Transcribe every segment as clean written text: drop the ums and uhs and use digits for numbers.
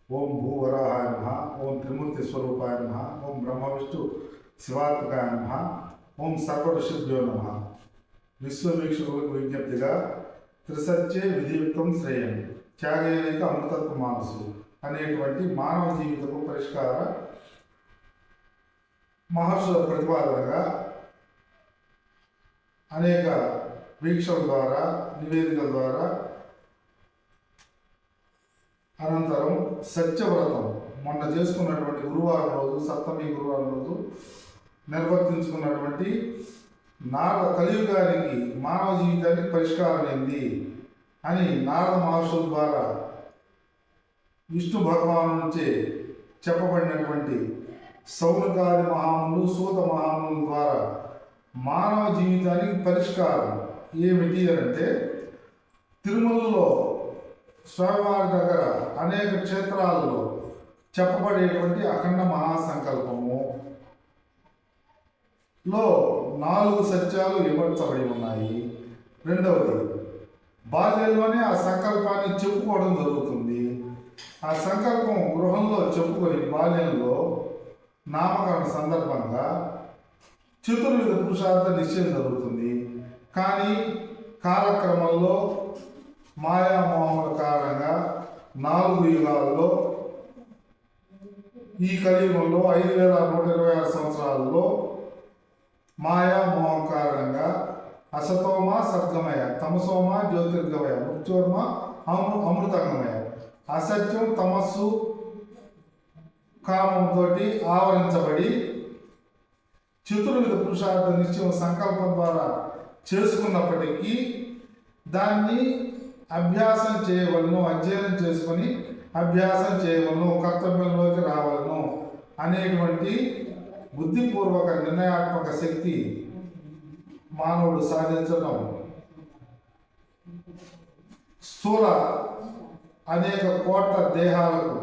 ఓం భూవరాహాయ నమ, ఓం త్రిమూర్తి స్వరూపాయ నమ, ఓం బ్రహ్మ విష్ణు శివాత్మకాయ నమ, ఓం సర్వఋషిభ్యో నమ. విశ్వవీక్షకులకు విజ్ఞప్తిగా త్రిసత్యే విధియుక్తం శ్రేయం త్యాగేక అమృతత్వ మానసు అనేటువంటి మానవ జీవితపు పరిష్కార మహర్షుల ప్రతిపాదనగా అనేక వీక్షల ద్వారా నివేదికల ద్వారా అనంతరం సత్యవ్రతం మొన్న చేసుకున్నటువంటి గురువారం రోజు సప్తమి గురువారం రోజు నిర్వర్తించుకున్నటువంటి కలియుగానికి మానవ జీవితానికి పరిష్కారం ఏంది అని నారద మహర్షుల ద్వారా విష్ణు భగవాను నుంచే చెప్పబడినటువంటి సౌనకాది మహాములు సూత మహాముల ద్వారా మానవ జీవితానికి పరిష్కారం ఏమిటి అంటే తిరుమలలో స్వామివారి దగ్గర అనేక క్షేత్రాలలో చెప్పబడేటువంటి అఖండ మహాసంకల్పము లో 4 సత్యాలు విమర్చబడి ఉన్నాయి. రెండవది, బాల్యంలోనే ఆ సంకల్పాన్ని చెప్పుకోవడం జరుగుతుంది. ఆ సంకల్పం గృహంలో చెప్పుకొని బాల్యంలో నామకరణ సందర్భంగా చతుర్విధ పురుషార్థ నిశ్చయం జరుగుతుంది. కానీ కాలక్రమంలో మాయామోహముల కారణంగా 4 యుగాల్లో ఈ కలియుగంలో 5126 సంవత్సరాలలో మాయామోహం కారణంగా అసతోమ సద్గమయ, తమసోమ జ్యోతిర్గమయ, మృత్యోర్మ అమృతంగమయ, అసత్యం తమస్సు కామంతో ఆవరించబడి చతుర్విధ పురుషార్థ నిశ్చయం సంకల్పం ద్వారా చేసుకున్నప్పటికీ దాన్ని అభ్యాసం చేయవలను, అధ్యయనం చేసుకొని అభ్యాసం చేయవలను, కర్తవ్యంలోకి రావలను అనేటువంటి బుద్ధిపూర్వక నిర్ణయాత్మక శక్తి మానవుడు సాధించడం స్థూల అనేక కోట్ల దేహాలకు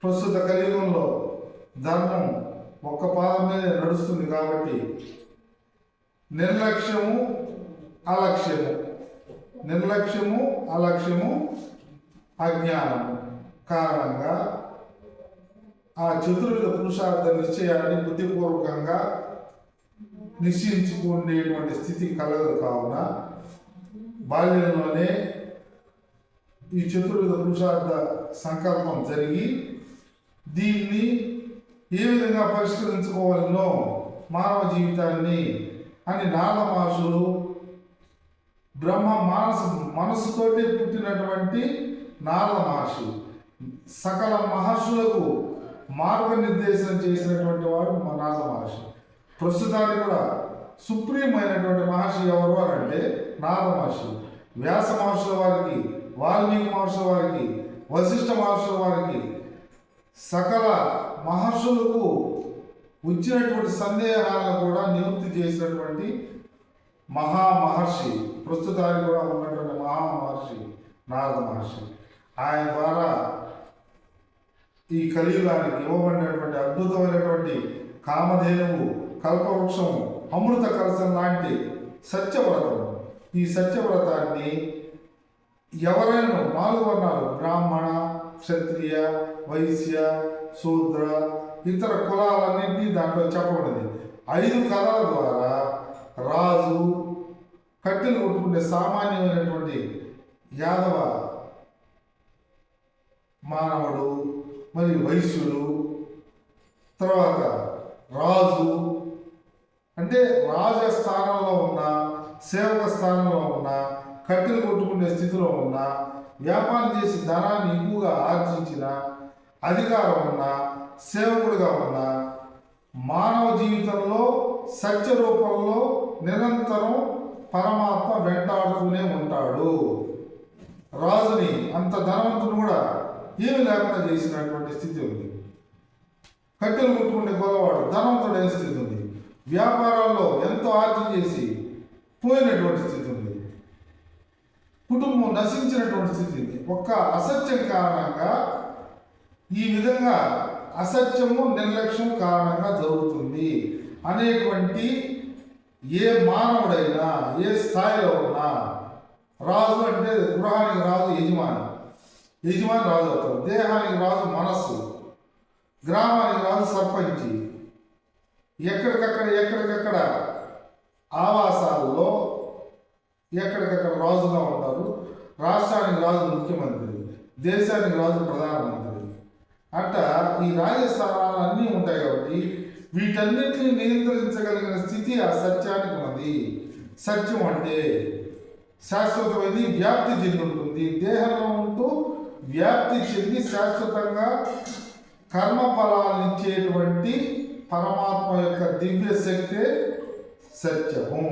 ప్రస్తుత కలియుగంలో ధర్మం ఒక్క పాదం మీద నడుస్తుంది. కాబట్టి నిర్లక్ష్యము అలక్ష్యము అజ్ఞానము కారణంగా ఆ చతుర్విధ పురుషార్థ నిశ్చయాన్ని బుద్ధిపూర్వకంగా నిశ్చయించుకునేటువంటి స్థితి కలగదు. కావున బాల్యంలోనే ఈ చతుర్విధ పురుషార్థ సంకల్పం జరిగి దీన్ని ఏ విధంగా పరిష్కరించుకోవాలనో మానవ జీవితాన్ని అని నారద మహర్షులు బ్రహ్మ మనసుతోటి పుట్టినటువంటి నారద మహర్షి సకల మహర్షులకు మార్గనిర్దేశం చేసినటువంటి వాడు నారద మహర్షి. ప్రస్తుతానికి కూడా సుప్రీం అయినటువంటి మహర్షి ఎవరు అని అంటే నారద మహర్షి. వ్యాస మహర్షుల వారికి, వాల్మీకి మహర్షుల వారికి, వశిష్ఠ మహర్షుల వారికి సకల మహర్షులకు వచ్చినటువంటి సందేహాలను కూడా నివృత్తి చేసినటువంటి మహామహర్షి, ప్రస్తుతానికి కూడా ఉన్నటువంటి మహామహర్షి నారద మహర్షి. ఆయన ద్వారా ఈ కలియుగానికి ఇవ్వబడినటువంటి అద్భుతమైనటువంటి కామధేనువు, కల్పవృక్షము, అమృత కలశం లాంటి సత్యవ్రతము. ఈ సత్యవ్రతాన్ని ఎవరైనా 4 వర్ణాలు బ్రాహ్మణ, క్షత్రియ, వైశ్య, శూద్ర, ఇతర కులాలన్నింటినీ దాంట్లో చెప్పబడింది. 5 కళల ద్వారా రాజు, కట్టెలు కొట్టుకునే సామాన్యమైనటువంటి యాదవ మానవుడు, మరియు వైశ్యుడు, తర్వాత రాజు అంటే రాజస్థానంలో ఉన్న, సేవక స్థానంలో ఉన్న, కట్టెలు కొట్టుకునే స్థితిలో ఉన్న, వ్యాపారం చేసి ధనాన్ని ఎక్కువగా ఆర్జించిన, అధికారం ఉన్న, సేవకుడిగా ఉన్న, మానవ జీవితంలో సత్య రూపంలో నిరంతరం పరమాత్మ వెంటాడుతూనే ఉంటాడు. రాజుని అంత ధనవంతుడు కూడా ఏమి లేకుండా చేసినటువంటి స్థితి ఉంది. కట్టెలు కొట్టుకునే గొల్లవాడు ధనవంతుడైన స్థితి ఉంది. వ్యాపారాల్లో ఎంతో ఆర్జన చేసి పోయినటువంటి స్థితి ఉంది. కుటుంబం నశించినటువంటి స్థితి ఉంది. ఒక్క అసత్యం కారణంగా ఈ విధంగా అసత్యము, నిర్లక్ష్యం కారణంగా జరుగుతుంది అనేటువంటి ఏ మానవుడైనా ఏ స్థాయిలో ఉన్నా, రాజు అంటే గృహానికి రాజు యజమాని, యజమాని రాజు అవుతాడు. దేహానికి రాజు మనస్సు, గ్రామానికి రాజు సర్పంచి, ఎక్కడికక్కడ ఆవాసాల్లో ఎక్కడికక్కడ రాజుగా ఉంటారు. రాష్ట్రానికి రాజు ముఖ్యమంత్రి, దేశానికి రాజు ప్రధానమంత్రి. అట్ట ఈ రాజస్థానాలు అన్నీ ఉంటాయి కాబట్టి వీటన్నిటిని నియంత్రించగలిగిన స్థితి ఆ సత్యానికి ఉన్నది. సత్యం అంటే శాశ్వతమైనది, వ్యాప్తి చెంది ఉంటుంది. దేహంలో ఉంటూ వ్యాప్తి చెంది శాశ్వతంగా కర్మఫలాలను ఇచ్చేటువంటి పరమాత్మ యొక్క దివ్య శక్తే సత్యము.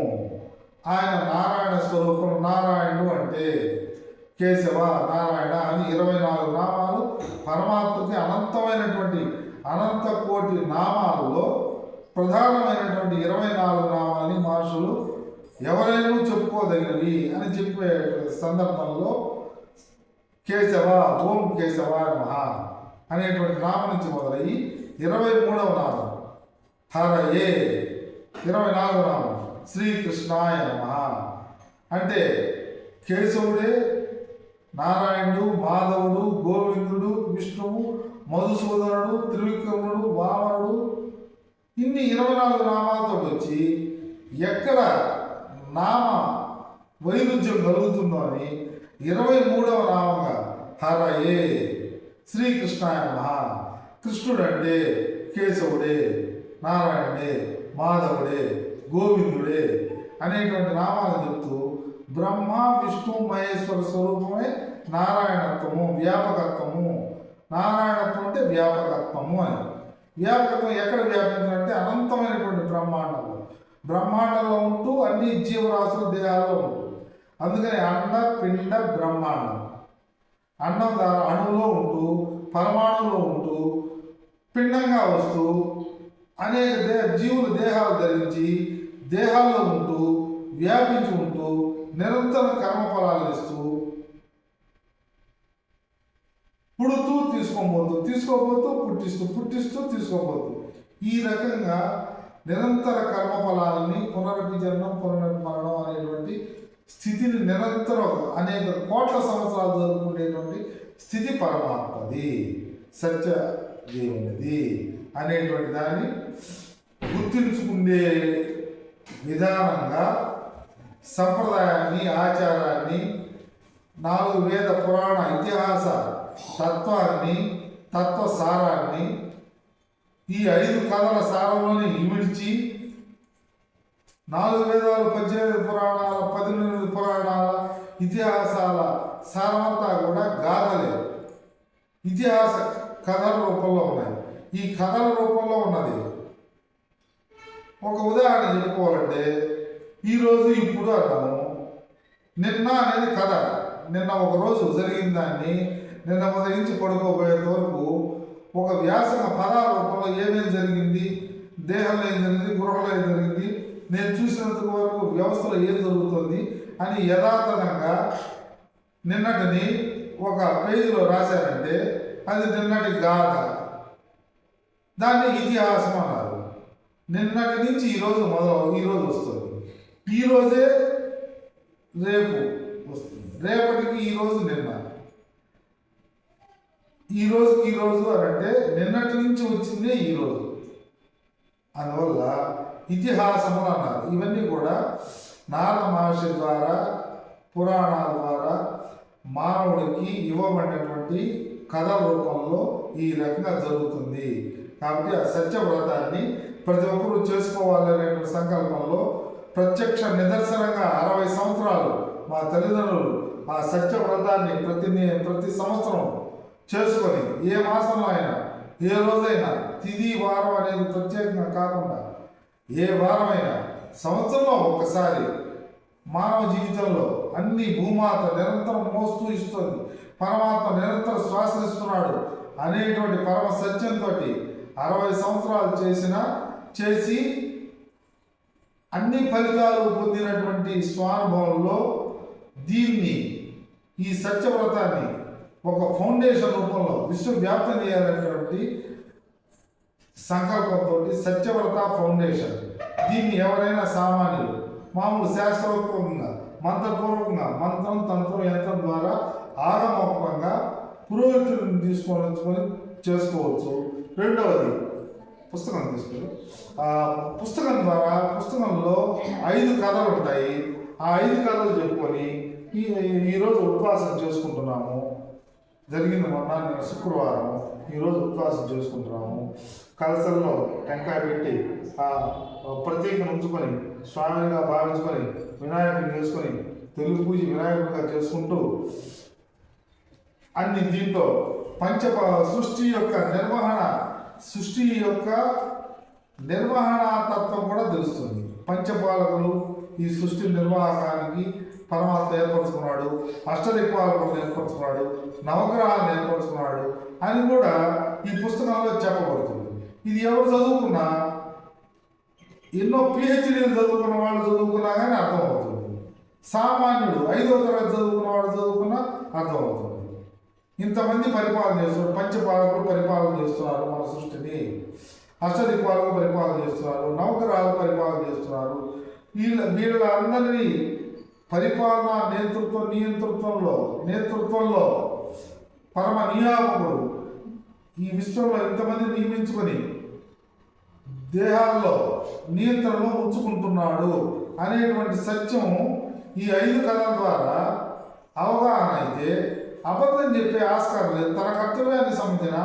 ఆయన నారాయణ స్వరూపం. నారాయణుడు అంటే కేశవ, నారాయణ అని 24 నామాలు పరమాత్మకి అనంతమైనటువంటి అనంత కోటి నామాలలో ప్రధానమైనటువంటి 24 నామాలని మహర్షులు ఎవరైనా చెప్పుకోదగినవి అని చెప్పే సందర్భంలో కేశవ, ఓం కేశవ నమః అనేటువంటి నామం నుంచి మొదలయ్యి 23వ నామం హరయే, 24వ నామం శ్రీకృష్ణాయ నమః అంటే కేశవుడే నారాయణుడు, మాధవుడు, గోవిందుడు, విష్ణువు, మధుసూదనుడు, త్రివిక్రముడు, వామనుడు, ఇన్ని 24 నామాలతో వచ్చి ఎక్కడ నామ వైరుధ్యం కలుగుతుందో అని 23వ నామంగా హరయే శ్రీకృష్ణాయ నమః. కృష్ణుడంటే కేశవుడే, నారాయణుడే, మాధవుడే, గోవిందుడే అనేటువంటి నామాలు చెప్తూ బ్రహ్మ విష్ణు మహేశ్వర స్వరూపమే నారాయణత్వము, వ్యాపకత్వము. నారాయణత్వం అంటే వ్యాపకత్వము అని. వ్యాపకత్వం ఎక్కడ వ్యాపించాలంటే అనంతమైనటువంటి బ్రహ్మాండంలో, బ్రహ్మాండంలో ఉంటూ అన్ని జీవరాశుల దేహాల్లో ఉంటుంది. అందుకని అండ పిండ బ్రహ్మాండం. అండం అణువులో ఉంటూ, పరమాణువులో ఉంటూ, పిండంగా వస్తూ అనేక జీవుల దేహాలు ధరించి దేహాల్లో ఉంటూ వ్యాపించి ఉంటూ నిరంతరం కర్మఫలాలు ఇస్తూ పుడుతూ తీసుకోబోతూ పుట్టిస్తూ తీసుకోబోతూ ఈ రకంగా నిరంతర కర్మఫలాలని పునరభిజనం పునర్మరణం అనేటువంటి స్థితిని నిరంతరం అనేక కోట్ల సంవత్సరాలు జరుపుకునేటువంటి స్థితి పరమాత్మది, సత్య దేవునిది అనేటువంటి దాన్ని గుర్తించుకునే విధానంగా సంప్రదాయాన్ని, ఆచారాన్ని, 4 వేద పురాణ ఇతిహాస తత్వాన్ని, తత్వసారాన్ని ఈ 5 కథల సారంలోని ఇమిడ్చి 4 వేదాలు, 18 పురాణాల, 18 పురాణాల ఇతిహాసాల సారమంతా కూడా గాథలే, ఇతిహాస కథల రూపంలో ఉన్నాయి. ఈ కథల రూపంలో ఉన్నది. ఒక ఉదాహరణ చెప్పుకోవాలంటే ఈరోజు ఇప్పుడు అన్నాము. నిన్న అనేది కథ. నిన్న ఒకరోజు జరిగిన దాన్ని నిన్న మొదరించి పడుకోబోయేంత వరకు ఒక వ్యాసంగ పదాల రూపంలో ఏమేమి జరిగింది, దేహంలో ఏం జరిగింది, గృహంలో ఏం జరిగింది, నేను చూసినంత వరకు వ్యవస్థలో ఏం జరుగుతుంది అని యథాతథంగా నిన్నటిని ఒక పేజీలో రాశారంటే అది నిన్నటి గాథ. దాన్ని ఇతిహాసం అన్నారు. నిన్నటి నుంచి ఈరోజు ఈరోజు వస్తుంది. ఈరోజే రేపు వస్తుంది, రేపటికి ఈరోజు నిన్న, ఈరోజు అని అంటే నిన్నటి నుంచి వచ్చిందే ఈరోజు. అందువల్ల ఇతిహాసములు అన్నారు. ఇవన్నీ కూడా నారద మహర్షి ద్వారా, పురాణాల ద్వారా మానవుడికి ఇవ్వబడినటువంటి కథ రూపంలో ఈ రకంగా జరుగుతుంది. కాబట్టి ఆ సత్యవ్రతాన్ని ప్రతి ఒక్కరూ చేసుకోవాలనేటువంటి సంకల్పంలో ప్రత్యక్ష నిదర్శనంగా 60 సంవత్సరాలు మా తల్లిదండ్రులు ఆ సత్యవ్రతాన్ని ప్రతి సంవత్సరం చేసుకొని ఏ మాసంలో అయినా, ఏ రోజైనా, తిథి వారం అనేది ప్రత్యేకంగా కాకుండా ఏ వారమైనా సంవత్సరంలో ఒక్కసారి మానవ జీవితంలో అన్ని భూమాత నిరంతరం మోస్తూ ఇస్తుంది, పరమాత్మ నిరంతరం శ్వాసిస్తున్నాడు అనేటువంటి పరమ సత్యంతో 60 సంవత్సరాలు చేసి అన్ని ఫలితాలు పొందినటువంటి స్వానుభవంలో దీన్ని, ఈ సత్యవ్రతాన్ని ఒక ఫౌండేషన్ రూపంలో విశ్వవ్యాప్తం చేయాలనేటువంటి సంకల్పంతో సత్యవ్రత ఫౌండేషన్. దీన్ని ఎవరైనా సామాన్యులు మామూలు శాస్త్రోక్తంగా, మంత్రపూర్వకంగా, మంత్రం, తంత్రం, యంత్రం ద్వారా ఆగమోక్తంగా పురోహితుడిని తీసుకొని చేసుకోవచ్చు. రెండవది పుస్తకం తీసుకొని పుస్తకం ద్వారా పుస్తకంలో 5 కథలు ఉంటాయి. ఆ 5 కథలు చెప్పుకొని ఈరోజు ఉపవాసం చేసుకుంటున్నాము. జరిగింది మొన్న శుక్రవారం, ఈరోజు ఉపవాసం చేసుకుంటున్నాము. కలసల్లో టెంకాయ పెట్టి ఆ ప్రతీకను ఉంచుకొని స్వామిగా భావించుకొని వినాయకుడిని చేసుకొని తెలుగు పూజ వినాయకుడిగా చేసుకుంటూ అన్ని దీంట్లో సృష్టి యొక్క నిర్వహణ తత్వం కూడా తెలుస్తుంది. పంచపాలకులు ఈ సృష్టి నిర్వాహకానికి పరమాత్మ ఏర్పరచుకున్నాడు, అష్టదిక్పాలకులను ఏర్పరచుకున్నాడు, నవగ్రహాలను ఏర్పరచుకున్నాడు అని కూడా ఈ పుస్తకంలో చెప్పబడుతుంది. ఇది ఎవరు చదువుకున్నా, ఎన్నో పిహెచ్డీలు చదువుకున్న వాళ్ళు చదువుకున్నా కానీ అర్థమవుతుంది. సామాన్యుడు 5వ తరగతి చదువుకున్న వాడు చదువుకున్నా అర్థమవుతుంది. ఇంతమంది పరిపాలన చేస్తున్నారు, పంచపాలకులు పరిపాలన చేస్తున్నారు మన సృష్టిని, అష్టదిక్పాలకులు పరిపాలన చేస్తున్నారు, నవగ్రహాలు పరిపాలన చేస్తున్నారు. వీళ్ళందరినీ పరిపాలన నేతృత్వంలో పరమ నియామకుడు ఈ విశ్వంలో ఇంతమంది నియమించుకొని దేహాల్లో నియంత్రణలో ఉంచుకుంటున్నాడు అనేటువంటి సత్యం ఈ 5 కథల ద్వారా అవగాహన అయితే అబద్ధం చెప్పే ఆస్కారం లేదు. తన కర్తవ్యానికి సంబంధించిన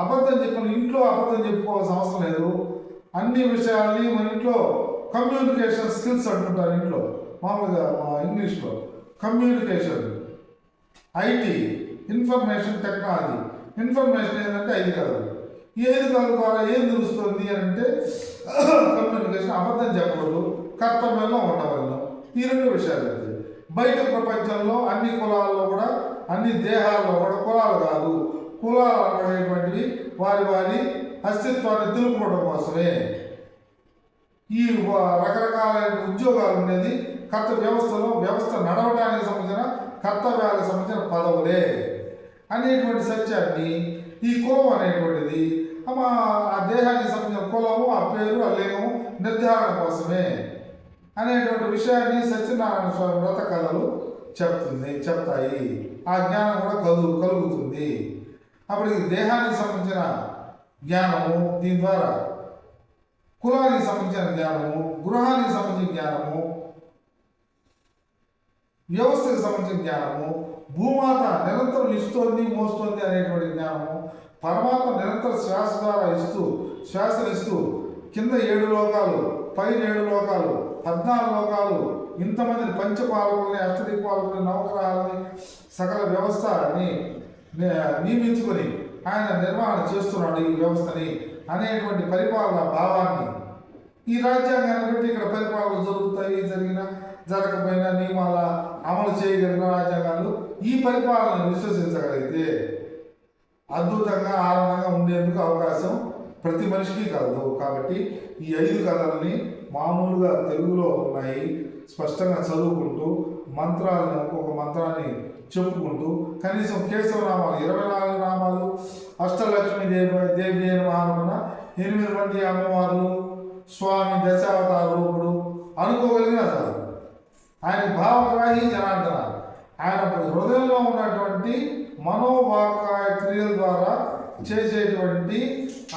అబద్ధం చెప్పిన ఇంట్లో అబద్ధం చెప్పుకోవాల్సిన అవసరం లేదు. అన్ని విషయాల్ని మన ఇంట్లో కమ్యూనికేషన్ స్కిల్స్ అంటుంటారు. ఇంట్లో మామూలుగా ఇంగ్లీష్లో communication, IT, information technology. Information ఏంటంటే 5 కథలు. ఈ 5 కథల ద్వారా ఏం తెలుస్తుంది అని అంటే కమ్యూనికేషన్, అబద్ధం చెప్పకూడదు, కర్తవ్యంలో ఉండవలను. ఈ 2 విషయాలు అయితే బయట ప్రపంచంలో అన్ని కులాల్లో కూడా అన్ని దేహాల్లో కూడా కులాలు కాదు, కులాలు అనేటువంటివి వారి అస్తిత్వాన్ని తెలుపుకోవడం కోసమే. ఈ రకరకాలైన ఉద్యోగాలు ఉండేది వ్యవస్థ నడవడానికి సంబంధించిన కర్తవ్యాలకు సంబంధించిన పదవులే అనేటువంటి సత్యాన్ని ఈ కులం అనేటువంటిది ఆ దేహానికి సంబంధించిన కులము, ఆ పేరు, ఆ లింగము నిర్ధారణ కోసమే అనేటువంటి విషయాన్ని సత్యనారాయణ స్వామి వ్రత కథలు చెప్తాయి. ఆ జ్ఞానం కూడా కలుగుతుంది. అప్పుడు దేహానికి సంబంధించిన జ్ఞానము, దీని ద్వారా కులానికి సంబంధించిన జ్ఞానము, గృహానికి సంబంధించిన జ్ఞానము, వ్యవస్థకు సంబంధించిన జ్ఞానము, భూమాత నిరంతరం ఇస్తోంది మోస్తోంది అనేటువంటి జ్ఞానము, పరమాత్మ నిరంతర శ్వాసలు ఇస్తూ కింద 7 లోకాలు, పైన 7 లోకాలు, 14 లోకాలు, ఇంతమందిని పంచపాలకుల్ని, అష్టదిక్పాలకుల్ని, నవగ్రహాలని, సకల వ్యవస్థని నియమించుకొని ఆయన నిర్వహణ చేస్తున్నాడు ఈ వ్యవస్థని అనేటువంటి పరిపాలన భావాన్ని ఈ రాజ్యాంగాన్ని బట్టి ఇక్కడ పరిపాలన జరగకపోయినా నియమాల అమలు చేయగలిగిన రాజ్యాంగాలు ఈ పరిపాలనను విశ్వసించగలిగితే అద్భుతంగా ఆనందంగా ఉండేందుకు అవకాశం ప్రతి మనిషికి కలదు. కాబట్టి ఈ 5 కథల్ని మామూలుగా తెలుగులో ఉన్నాయి, స్పష్టంగా చదువుకుంటూ మంత్రాలను ఒక్కొక్క మంత్రాన్ని చెప్పుకుంటూ కనీసం కేశవనామాలు 24 నామాలు, అష్టలక్ష్మి దేవి మహానమున 8 మంది అమ్మవార్లు, స్వామి దశావతార రూపుడు అనుకోగలిగిన ఆయన భావగ్రాహి జనార్దన. ఆయన హృదయంలో ఉన్నటువంటి మనోవాకాయ క్రియల ద్వారా చేసేటువంటి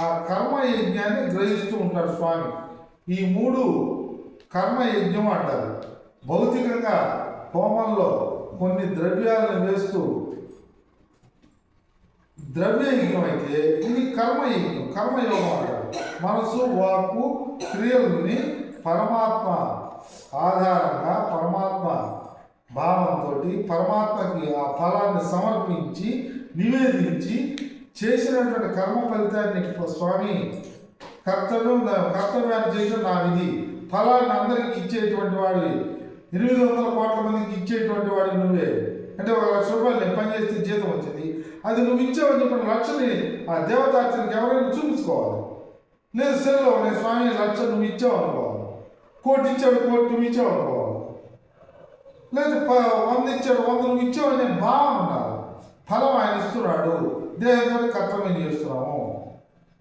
ఆ కర్మయజ్ఞాన్ని గ్రహిస్తూ ఉంటాడు స్వామి. ఈ 3 కర్మయజ్ఞం అంటారు. భౌతికంగా హోమంలో కొన్ని ద్రవ్యాలను వేస్తూ ద్రవ్యయజ్ఞం అయితే ఇది కర్మయోగం అంటారు. మనసు, వాక్కు, క్రియలని పరమాత్మ ఆధారంగా పరమాత్మ భావంతో పరమాత్మకి ఆ ఫలాన్ని సమర్పించి నివేదించి చేసినటువంటి కర్మ ఫలితాన్ని స్వామి కర్తవ్యాన్ని చేయడం నా విధి, ఫలాన్ని అందరికీ ఇచ్చేటువంటి వాడివి, 800 కోట్ల మందికి ఇచ్చేటువంటి వాడివి నువ్వే. అంటే 1 లక్ష రూపాయలు నేను పనిచేస్తే జీతం వచ్చింది, అది నువ్వు ఇచ్చావని చెప్పిన లక్షని ఆ దేవతార్చనకి ఎవరైనా చూపించుకోవాలి. లేదు సెల్లో నేను స్వామి 1 లక్ష నువ్వు ఇచ్చావు అనుకోవాలి, 1 కోటి ఇచ్చాడు 1 కోటి నువ్వు ఇచ్చావు అనుకోవాలి, లేదు 100 ఇచ్చాడు 100 నువ్వు ఇచ్చావు అనే భావన ఉండాలి. ఫలం ఆయన ఇస్తున్నాడు, దేహంతో కర్తవ్యం చేస్తున్నాము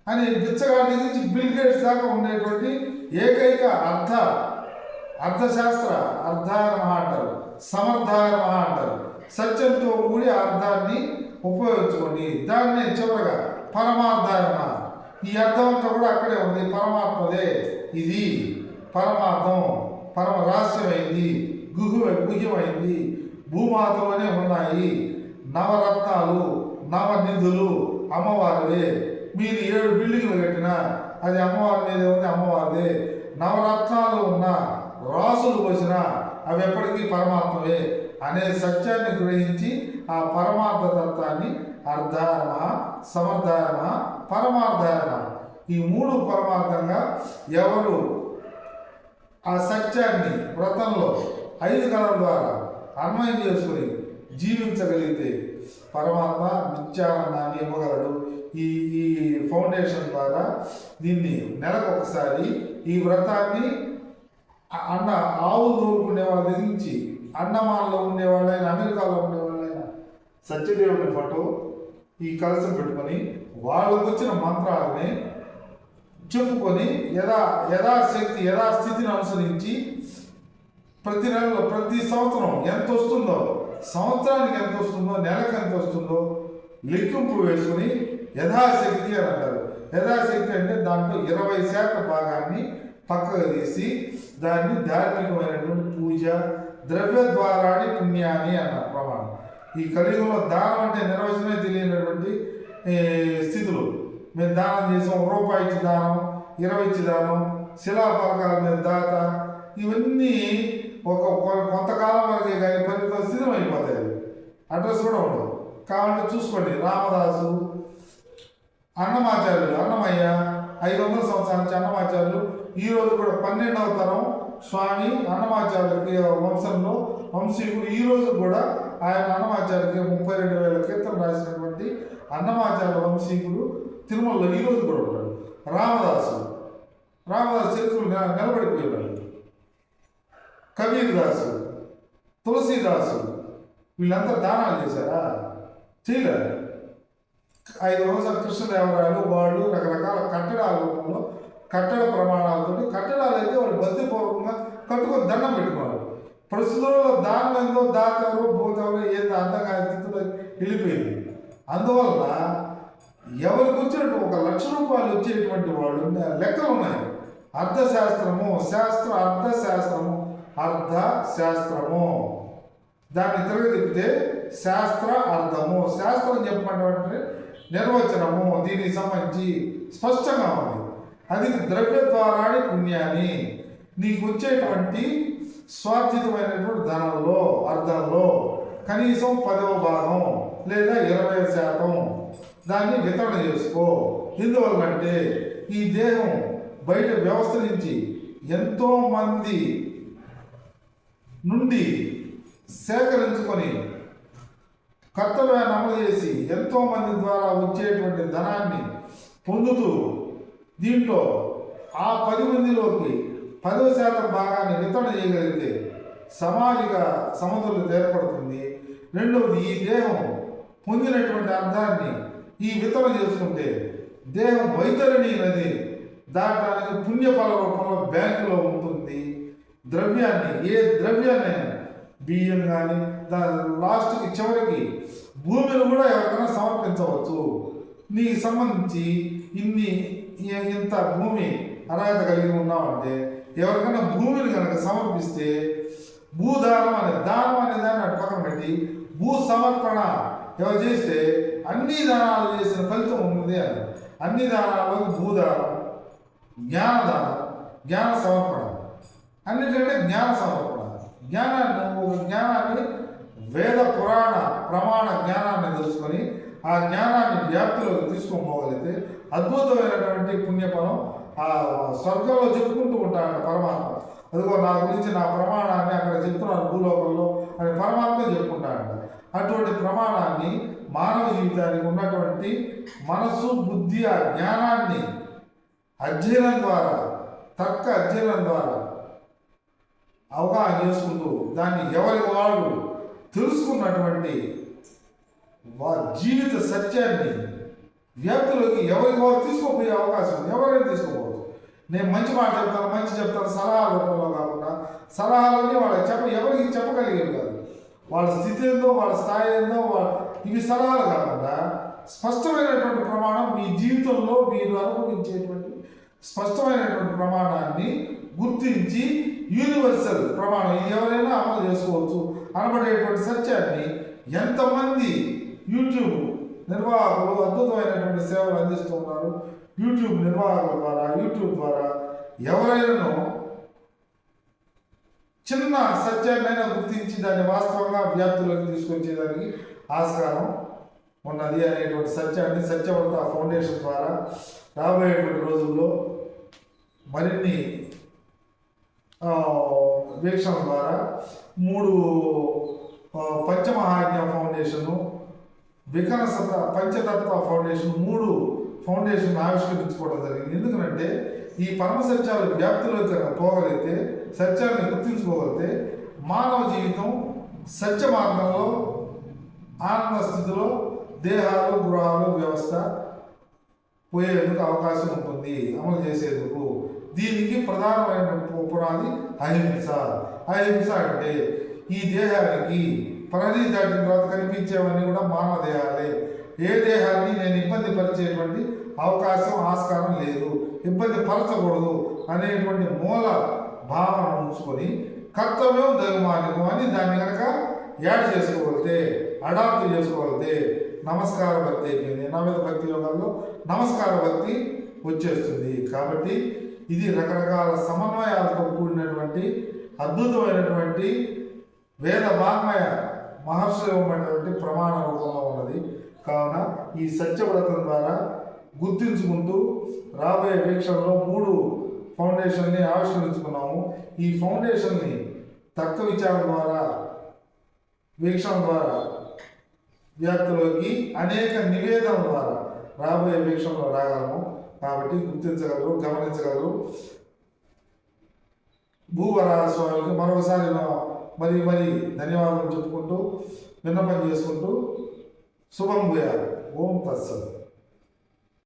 అని బిచ్చగాడి నుంచి బిల్ గేట్స్ దాకా ఉండేటువంటి ఏకైక అర్థశాస్త్ర అర్థాయ నమః అంటారు, సమర్థాయ నమః అంటారు. సత్యంతో కూడి అర్థాన్ని ఉపయోగించుకోండి. దాన్నే చివరగా పరమార్థాయన. ఈ అర్థం అంతా కూడా అక్కడే ఉంది. పరమాత్మదే ఇది పరమార్థం, పరమ రహస్యమైంది, గుహ్యమైంది, భూమాతలోనే ఉన్నాయి. నవరత్నాలు, నవనిధులు అమ్మవారివే. మీరు 7 బిల్డింగ్లు కట్టినా అది అమ్మవారి మీదే ఉంది, అమ్మవారిదే. నవరత్నాలు ఉన్న రాసులు పోసిన అవి ఎప్పటికీ పరమాత్మవే అనే సత్యాన్ని గ్రహించి ఆ పరమార్థ తత్వాన్ని అర్ధాయన, సమర్థాయన, పరమార్థాయన ఈ 3 పరమార్థంగా ఎవరు ఆ సత్యాన్ని వ్రతంలో 5 కళల ద్వారా అన్వయం చేసుకుని జీవించగలిగితే పరమాత్మ నిత్యానందాన్ని ఇవ్వగలడు. ఈ ఈ ఫౌండేషన్ ద్వారా దీన్ని నెలకు ఒకసారి ఈ వ్రతాన్ని ఆవులు తోలుకునే వాళ్ళ దగ్గర నుంచి అండమాన్లో ఉండేవాళ్ళైనా, అమెరికాలో ఉండేవాళ్ళైనా సత్యదేవుని ఫోటో ఈ కలశం పెట్టుకొని వాళ్ళకు వచ్చిన మంత్రాలని చెప్పుకొని యథాశక్తి యథాస్థితిని అనుసరించి ప్రతి నెలలో ప్రతి సంవత్సరం ఎంత వస్తుందో, సంవత్సరానికి ఎంత వస్తుందో, నెలకు ఎంత వస్తుందో లెక్కింపు వేసుకుని యథాశక్తి అని అంటారు. యథాశక్తి అంటే దాంట్లో 20% భాగాన్ని పక్కకు తీసి దాన్ని ధార్మికమైనటువంటి పూజ, ద్రవ్య ద్వారాని పుణ్యాన్ని అన్నారు ప్రమాణం. ఈ కలియుగంలో దానం అంటే నిర్వచనమే తెలియనటువంటి స్థితులు. మేము దానం చేసాం, ₹1 ఇచ్చి దానం, 20 ఇచ్చి దానం, శిలాపలకాల మీద దాత, ఇవన్నీ కొంతకాలం వరకే కానీ పరిమిత స్థిరం అయిపోతాయి. అడ్రస్ కూడా ఉండదు. కావాలంటే చూసుకోండి. రామదాసు, అన్నమాచార్యులు, అన్నమయ్య 500 సంవత్సరాల నుంచి అన్నమాచార్యులు ఈరోజు కూడా 12వ తరం స్వామి అన్నమాచార్యులకి వంశంలో వంశీకుడు ఈరోజు కూడా ఆయన అన్నమాచార్యకి 32,000 కీర్తనలు రాసినటువంటి అన్నమాచార్య వంశీకుడు తిరుమలలో ఈరోజు కూడా ఉంటాడు. రామదాసు చరిత్రలు నిలబడిపోయినాడు. కబీర్ దాసు, తులసీదాసు వీళ్ళంతా దానాలు చేశారా? చేయలేరు. 500 కృష్ణదేవరాయలు వాళ్ళు రకరకాల కట్టడాల రూపంలో కట్టడ ప్రమాణాలతో కట్టడాలు అయితే వాళ్ళు భక్తిపూర్వకంగా కట్టుకొని దండం పెట్టుకున్నారు. ప్రస్తుతంలో దానం ఎంతో దాతెవరో భూతెవరో ఏందో అర్థం కాని స్థితిలో వెళ్ళిపోయింది. అందువల్ల ఎవరికి వచ్చినట్టు ₹1,00,000 వచ్చేటువంటి వాళ్ళు లెక్కలు ఉన్నాయి. అర్థశాస్త్రము, అర్థశాస్త్రము, అర్థశాస్త్రము దాన్ని తిరగతిప్పితే శాస్త్ర అర్థము. శాస్త్రం చెప్పమంటే నిర్వచనము దీనికి సంబంధించి స్పష్టంగా ఉంది. అది ద్రవ్య ద్వారాని పుణ్యాన్ని. నీకు వచ్చేటువంటి స్వార్జితమైనటువంటి ధనంలో అర్థంలో కనీసం 10వ భాగం లేదా 20% దాన్ని వితరణ చేసుకో. ఎందువల్లంటే ఈ దేహం బయట వ్యవస్థ నుంచి ఎంతోమంది నుండి సేకరించుకొని కర్తవ్యాన్ని అమలు చేసి ఎంతోమంది ద్వారా వచ్చేటువంటి ధనాన్ని పొందుతూ దీంట్లో ఆ 10 మందిలోకి 10% భాగాన్ని వితరణ చేయగలిగితే సామాజిక సమతుల్యత ఏర్పడుతుంది. రెండవది, ఈ దేహం పొందినటువంటి అర్థాన్ని ఈ వితరణ చేసుకుంటే దేహం వైతరిణి నది దాటానికి పుణ్యఫల రూపంలో బ్యాంకులో ఉంటుంది. ద్రవ్యాన్ని, ఏ ద్రవ్యాన్నైనా బియ్యం కానీ లాస్ట్కి చివరికి భూమిని కూడా ఎవరికైనా సమర్పించవచ్చు. నీకు సంబంధించి ఇంత భూమి అర్హత కలిగి ఉన్నామంటే ఎవరికైనా భూమిని కనుక సమర్పిస్తే దానం అనే దాన్ని అటు పక్కన పెట్టి భూ సమర్పణ ఎవరు చేస్తే అన్ని దానాలు చేసిన ఫలితం ఉంది అని. అన్ని దానాల్లో భూదానం, జ్ఞానదానం, జ్ఞాన సమర్పణ, అన్నిటికంటే జ్ఞాన సమర్పణ. జ్ఞానాన్ని వేద పురాణ ప్రమాణ జ్ఞానాన్ని తెలుసుకొని ఆ జ్ఞానాన్ని వ్యాప్తిలోకి తీసుకొని అద్భుతమైనటువంటి పుణ్యఫలం ఆ స్వర్గంలో చెప్పుకుంటూ ఉంటాడు పరమాత్మ. అదిగో నా గురించి నా ప్రమాణాన్ని అక్కడ చెప్తున్నాను భూలోకంలో అని పరమాత్మ చెప్పుకుంటాడు. అటువంటి ప్రమాణాన్ని మానవ జీవితానికి ఉన్నటువంటి మనస్సు, బుద్ధి, ఆ జ్ఞానాన్ని అధ్యయనం ద్వారా, తర్క అధ్యయనం ద్వారా అవగాహన చేసుకుంటూ దాన్ని ఎవరికి వాడు తెలుసుకున్నటువంటి జీవిత సత్యాన్ని వ్యాప్తిలోకి ఎవరికి వారు తీసుకోపోయే అవకాశం ఎవరైనా తీసుకోపోవచ్చు. నేను మంచి మాట చెప్తాను, సలహా రూపంలో కాకుండా సలహాలన్నీ వాళ్ళకి ఎవరికి చెప్పగలిగేది కాదు. వాళ్ళ స్థితి ఏందో, వాళ్ళ స్థాయి ఏందో, ఇవి సలహాలు కాకుండా స్పష్టమైనటువంటి ప్రమాణం మీ జీవితంలో మీరు అనుభవించేటువంటి స్పష్టమైనటువంటి ప్రమాణాన్ని గుర్తించి యూనివర్సల్ ప్రమాణం ఇది ఎవరైనా అమలు చేసుకోవచ్చు అనబడేటువంటి సత్యాన్ని ఎంతమంది యూట్యూబ్ నిర్వాహకులు అద్భుతమైనటువంటి సేవలు అందిస్తూ ఉన్నారు. యూట్యూబ్ నిర్వాహకుల ద్వారా, యూట్యూబ్ ద్వారా ఎవరైనా చిన్న సత్యాన్నైనా గుర్తించి దాన్ని వాస్తవంగా వ్యాప్తిలోకి తీసుకొచ్చేదానికి ఆస్కారం ఉన్నది అనేటువంటి సత్యాన్ని సత్యవర్త ఫౌండేషన్ ద్వారా రాబోయేటువంటి రోజుల్లో మరిన్ని వీక్షణ ద్వారా 3 పంచమహాజ్ఞ ఫౌండేషను, వికనసత పంచతత్వ ఫౌండేషన్ 3 ఫౌండేషన్ ఆవిష్కరించుకోవడం జరిగింది. ఎందుకంటే ఈ పరమ సత్యాలు వ్యాప్తిలోకి పోగలిగితే, సత్యాన్ని గుర్తించుకోగలిగితే మానవ జీవితం సత్య మార్గంలో ఆనంద స్థితిలో దేహాలు, గృహాలు, వ్యవస్థ పోయేందుకు అవకాశం ఉంటుంది అమలు చేసేందుకు. దీనికి ప్రధానమైన పునాది అహింస. అహింస అంటే ఈ దేహానికి ప్రహరీ దాటిన తర్వాత కనిపించేవన్నీ కూడా మానవ దేహాలే. ఏ దేహాన్ని నేను ఇబ్బంది పరిచేటువంటి అవకాశం ఆస్కారం లేదు, ఇబ్బంది పరచకూడదు అనేటువంటి మూల భావన ఉంచుకొని కర్తవ్యం ధర్మానికం అని దాన్ని కనుక యాడ్ చేసుకోగలిగితే, అడాప్ట్ చేసుకోగలిగితే నమస్కార భక్తి అయిపోయింది. నవవిధ భక్తి యోగాల్లో నమస్కార భక్తి వచ్చేస్తుంది. కాబట్టి ఇది రకరకాల సమన్వయాలతో కూడినటువంటి అద్భుతమైనటువంటి వేద వాంగ్మయ మహర్షిమైనటువంటి ప్రమాణ రూపంలో ఉన్నది. కావున ఈ సత్యవ్రతం ద్వారా గుర్తించుకుంటూ రాబోయే వీక్షణలో 3 ఫౌండేషన్ని ఆవిష్కరించుకున్నాము. ఈ ఫౌండేషన్ని తర్క విచారణ ద్వారా, వీక్షణ ద్వారా వ్యాప్తిలోకి అనేక నివేదనల ద్వారా రాబోయే వీక్షణలో రాగలము. కాబట్టి గుర్తించగలరు, గమనించగలరు. భూవరాహ స్వామికి మరొకసారి మరి ధన్యవాదాలు చెప్పుకుంటూ విన్నపం చేసుకుంటూ శుభం భూయాలు. ఓం తత్సత్.